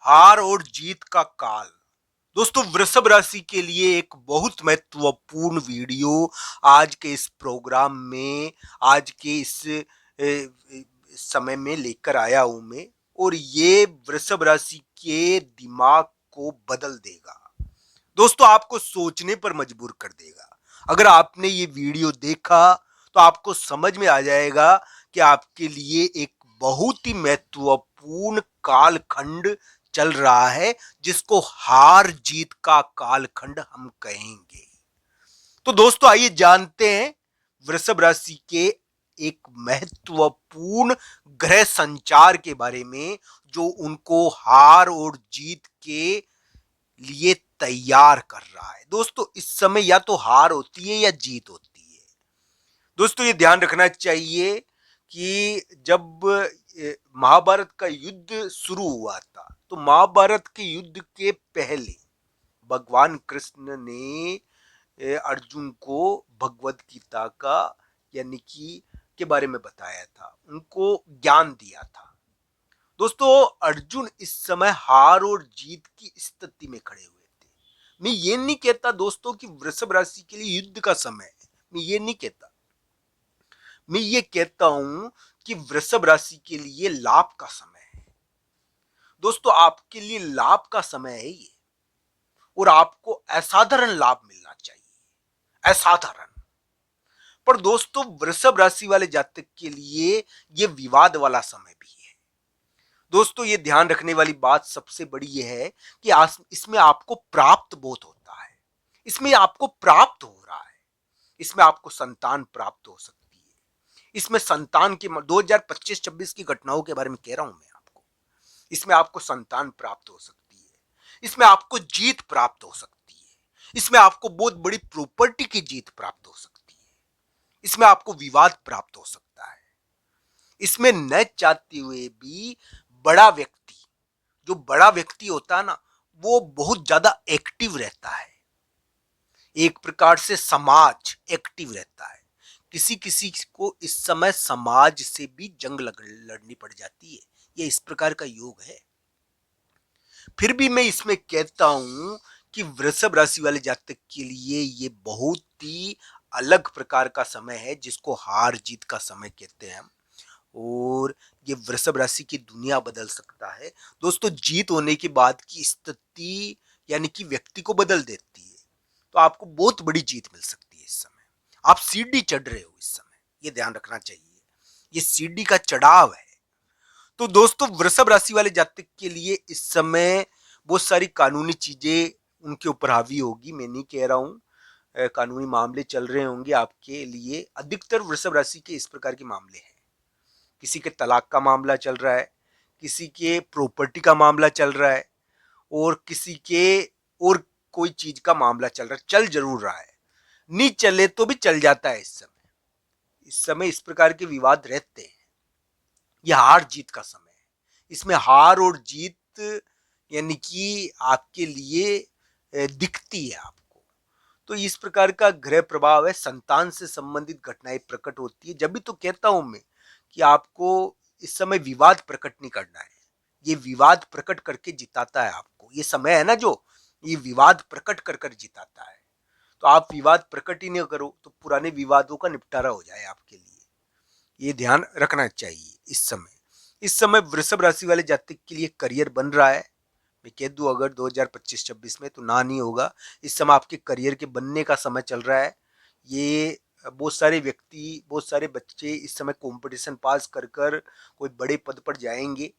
हार और जीत का काल। दोस्तों, वृषभ राशि के लिए एक बहुत महत्वपूर्ण वीडियो आज के इस प्रोग्राम में, आज के इस समय में लेकर आया हूं मैं। और ये वृषभ राशि के दिमाग को बदल देगा। दोस्तों, आपको सोचने पर मजबूर कर देगा। अगर आपने ये वीडियो देखा तो आपको समझ में आ जाएगा कि आपके लिए एक बहुत ही महत्वपूर्ण कालखंड चल रहा है, जिसको हार जीत का कालखंड हम कहेंगे। तो दोस्तों, आइए जानते हैं वृषभ राशि के एक महत्वपूर्ण ग्रह संचार के बारे में, जो उनको हार और जीत के लिए तैयार कर रहा है। दोस्तों, इस समय या तो हार होती है या जीत होती है। दोस्तों, ये ध्यान रखना चाहिए कि जब महाभारत का युद्ध शुरू हुआ था, तो महाभारत के युद्ध के पहले भगवान कृष्ण ने अर्जुन को भगवत गीता का यानी कि के बारे में बताया था, उनको ज्ञान दिया था। दोस्तों, अर्जुन इस समय हार और जीत की स्थिति में खड़े हुए थे। मैं ये नहीं कहता दोस्तों कि वृषभ राशि के लिए युद्ध का समय है, मैं ये नहीं कहता। मैं ये कहता हूं कि वृषभ राशि के लिए लाभ का समय है। दोस्तों, आपके लिए लाभ का समय है ये, और आपको असाधारण लाभ मिलना चाहिए, असाधारण। पर दोस्तों, वृषभ राशि वाले जातक के लिए ये विवाद वाला समय भी है। दोस्तों, ये ध्यान रखने वाली बात सबसे बड़ी ये है कि इसमें आपको प्राप्त बहुत होता है, इसमें आपको प्राप्त हो रहा है, इसमें आपको संतान प्राप्त हो सकती है। इसमें संतान के 2025-26 की घटनाओं के बारे में कह रहा हूं मैं आपको। इसमें आपको संतान प्राप्त हो सकती है, इसमें आपको जीत प्राप्त हो सकती है, इसमें आपको बहुत बड़ी प्रॉपर्टी की जीत प्राप्त हो सकती है, इसमें आपको विवाद प्राप्त हो सकता है। इसमें न चाहते हुए भी बड़ा व्यक्ति, जो बड़ा व्यक्ति होता है ना, वो बहुत ज्यादा एक्टिव रहता है। एक प्रकार से समाज एक्टिव रहता है। किसी किसी को इस समय समाज से भी जंग लड़नी पड़ जाती है। ये इस प्रकार का योग है। फिर भी मैं इसमें कहता हूं कि वृषभ राशि वाले जातक के लिए ये बहुत ही अलग प्रकार का समय है, जिसको हार जीत का समय कहते हैं हम। और ये वृषभ राशि की दुनिया बदल सकता है। दोस्तों, जीत होने के बाद की स्थिति यानी कि व्यक्ति को बदल देती है। तो आपको बहुत बड़ी जीत मिल सकती है इस समय। आप सीढ़ी चढ़ रहे हो इस समय, ये ध्यान रखना चाहिए। ये सीढ़ी का चढ़ाव है। तो दोस्तों, वृषभ राशि वाले जातक के लिए इस समय बहुत सारी कानूनी चीजें उनके ऊपर हावी होगी। मैं नहीं कह रहा हूं कानूनी मामले चल रहे होंगे आपके लिए। अधिकतर वृषभ राशि के इस प्रकार के मामले हैं। किसी के तलाक का मामला चल रहा है, किसी के प्रॉपर्टी का मामला चल रहा है, और किसी के और कोई चीज का मामला चल रहा है। चल जरूर रहा है, नहीं चले तो भी चल जाता है। इस समय इस प्रकार के विवाद रहते हैं। यह हार जीत का समय है। इसमें हार और जीत यानी कि आपके लिए दिखती है आपको। तो इस प्रकार का ग्रह प्रभाव है। संतान से संबंधित घटनाएं प्रकट होती है। जब भी तो कहता हूं मैं कि आपको इस समय विवाद प्रकट नहीं करना है। ये विवाद प्रकट करके जिताता है आपको। ये समय है ना, जो ये विवाद प्रकट कर कर जिताता है। तो आप विवाद प्रकट ही नहीं करो तो पुराने विवादों का निपटारा हो जाए आपके लिए। ये ध्यान रखना चाहिए। इस समय वृषभ राशि वाले जातक के लिए करियर बन रहा है। मैं कह दूं, अगर 2025-26 में तो ना नहीं होगा। इस समय आपके करियर के बनने का समय चल रहा है। ये बहुत सारे व्यक्ति, बहुत सारे बच्चे इस समय कंपटीशन पास कर कर कोई बड़े पद पर जाएंगे,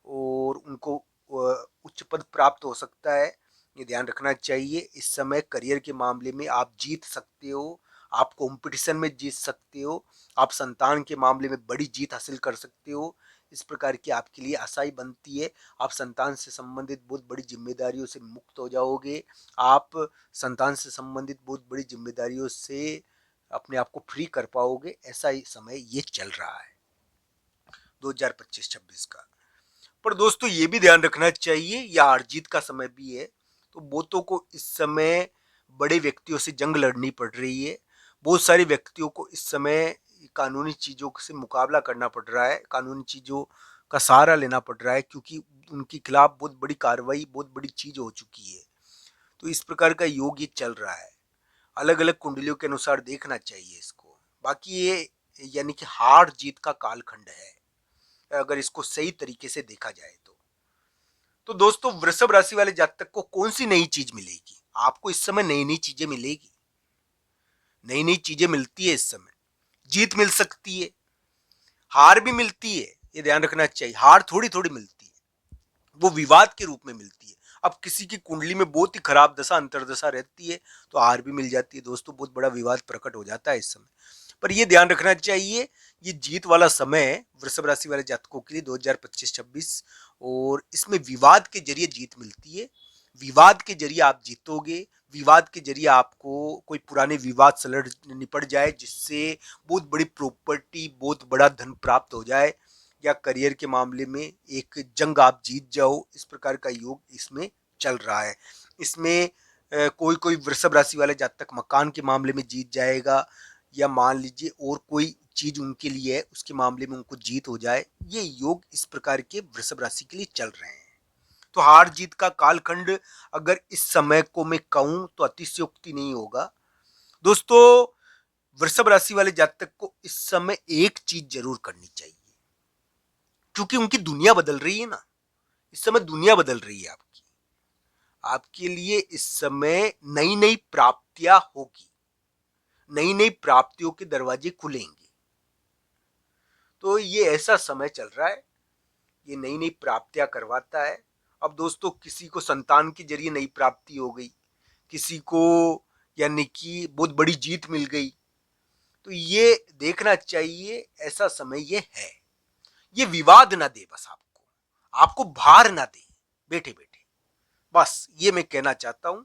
और उनको उच्च पद प्राप्त हो सकता है। ये ध्यान रखना चाहिए। इस समय करियर के मामले में आप जीत सकते हो, आप कंपटीशन में जीत सकते हो, आप संतान के मामले में बड़ी जीत हासिल कर सकते हो। इस प्रकार की आपके लिए आशाएं बनती है। आप संतान से संबंधित बहुत बड़ी जिम्मेदारियों से मुक्त हो जाओगे। आप संतान से संबंधित बहुत बड़ी जिम्मेदारियों से अपने आप को फ्री कर पाओगे। ऐसा ही समय ये चल रहा है 2025-26 का। पर दोस्तों, ये भी ध्यान रखना चाहिए, यह हार जीत का समय भी है। तो बहुतों को इस समय बड़े व्यक्तियों से जंग लड़नी पड़ रही है। बहुत सारे व्यक्तियों को इस समय कानूनी चीजों से मुकाबला करना पड़ रहा है। का सहारा लेना पड़ रहा है, क्योंकि उनके खिलाफ बहुत बड़ी कार्रवाई, बहुत बड़ी चीज हो चुकी है। तो इस प्रकार का योग ये चल रहा है। अलग अलग कुंडलियों के अनुसार देखना चाहिए इसको। बाकी ये यानी कि हार जीत का कालखंड है, अगर इसको सही तरीके से देखा जाए तो दोस्तों वृषभ राशि वाले जातक को कौन सी नई चीज मिलेगी? आपको इस समय नई नई चीजें मिलेगी, नई नई चीजें मिलती है इस समय। जीत मिल सकती है, हार भी मिलती है, ये ध्यान रखना चाहिए। हार थोड़ी थोड़ी मिलती है, वो विवाद के रूप में मिलती है। अब किसी की कुंडली में बहुत ही खराब दशा अंतरदशा रहती है तो हार भी मिल जाती है दोस्तों, बहुत बड़ा विवाद प्रकट हो जाता है इस समय। पर ये ध्यान रखना चाहिए, ये जीत वाला समय है वृषभ राशि वाले जातकों के लिए 2025-26, और इसमें विवाद के जरिए जीत मिलती है। विवाद के जरिए आप जीतोगे, विवाद के जरिए आपको कोई पुराने विवाद सलट निपट जाए, जिससे बहुत बड़ी प्रॉपर्टी, बहुत बड़ा धन प्राप्त हो जाए, या करियर के मामले में एक जंग आप जीत जाओ। इस प्रकार का योग इसमें चल रहा है। इसमें कोई कोई वृषभ राशि वाले जातक मकान के मामले में जीत जाएगा, या मान लीजिए और कोई चीज उनके लिए है उसके मामले में उनको जीत हो जाए। ये योग इस प्रकार के वृषभ राशि के लिए चल रहे हैं। तो हार जीत का कालखंड अगर इस समय को मैं कहूं तो अतिशयोक्ति नहीं होगा दोस्तों। वृषभ राशि वाले जातक को इस समय एक चीज जरूर करनी चाहिए, क्योंकि उनकी दुनिया बदल रही है ना। इस समय दुनिया बदल रही है आपकी, आपके लिए इस समय नई नई प्राप्तियां होगी, नई नई प्राप्तियों के दरवाजे खुलेंगे। तो ये ऐसा समय चल रहा है, ये नई नई प्राप्तियां करवाता है। अब दोस्तों किसी को संतान के जरिए नई प्राप्ति हो गई, किसी को यानी कि बहुत बड़ी जीत मिल गई, तो ये देखना चाहिए ऐसा समय ये है। ये विवाद ना दे, बस आपको आपको भार ना दे बैठे बैठे, बस ये मैं कहना चाहता हूं।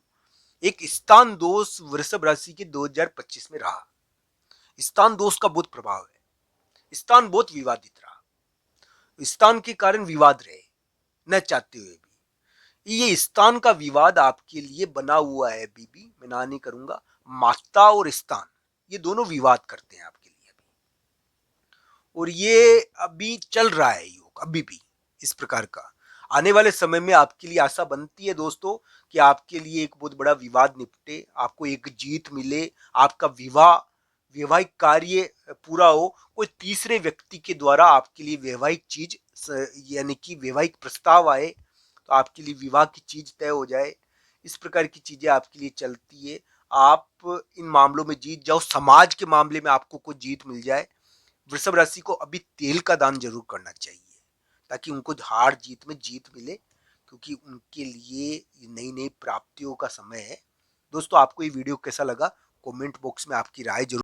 एक स्थान दोष वृषभ राशि के 2025 में रहा। स्थान दोष का बहुत प्रभाव है, स्थान बहुत विवादित रहा, स्थान के कारण विवाद रहे न चाहते हुए भी। ये स्थान का विवाद आपके लिए बना हुआ है अभी भी, मैं ना नहीं करूंगा। माता और स्थान ये दोनों विवाद करते हैं आपके लिए अभी, और ये अभी चल रहा है योग अभी भी इस प्रकार का। आने वाले समय में आपके लिए आशा बनती है दोस्तों कि आपके लिए एक बहुत बड़ा विवाद निपटे, आपको एक जीत मिले, आपका वैवाहिक कार्य पूरा हो, कोई तीसरे व्यक्ति के द्वारा आपके लिए वैवाहिक चीज यानी कि वैवाहिक प्रस्ताव आए, तो आपके लिए विवाह की चीज तय हो जाए। इस प्रकार की चीजें आपके लिए चलती है। आप इन मामलों में जीत जाओ, समाज के मामले में आपको कोई जीत मिल जाए। वृषभ राशि को अभी तेल का दान जरूर करना चाहिए, ताकि उनको हार जीत में जीत मिले, क्योंकि उनके लिए नई नई प्राप्तियों का समय है। दोस्तों आपको ये वीडियो कैसा लगा, कमेंट बॉक्स में आपकी राय जरूर